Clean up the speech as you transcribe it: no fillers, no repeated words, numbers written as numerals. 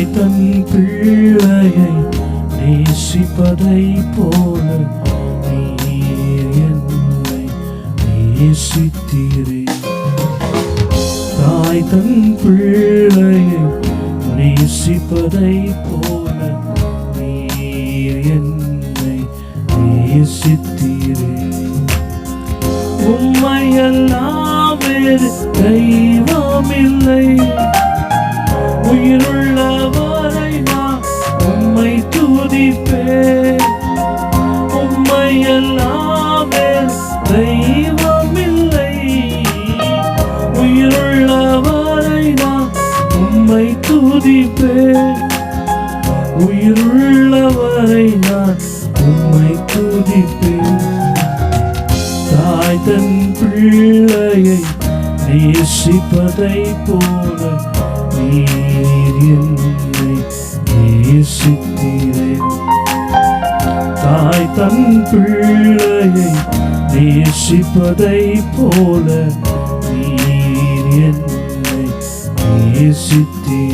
தாய் தன் பிள்ளையை நேசிப்பதை போல நீர் என்னை நேசித்தீரே. தாய் தன் பிள்ளையை நேசிப்பதை போல நீர் என்னை நேசித்தீரே. உம்மையெல்லாம் வேறு தெய்வமில்லை, உயிருள்ளவரை நான் உம்மை துதிப்பேன். உம்மையெல்லாம் வேறு தெய்வமில்லை, உயிருள்ளவரை நான் உம்மை துதிப்பேன். உயிருள்ளவரை நான் உம்மை துதிப்பேன். தாய் தன் பிள்ளையை நேசிப்பதை போல நீர் என்னை நேசித்தீரே. தாய் தன் பிள்ளையை நேசிப்பதை போல நீர் என்னை நேசித்தீரே.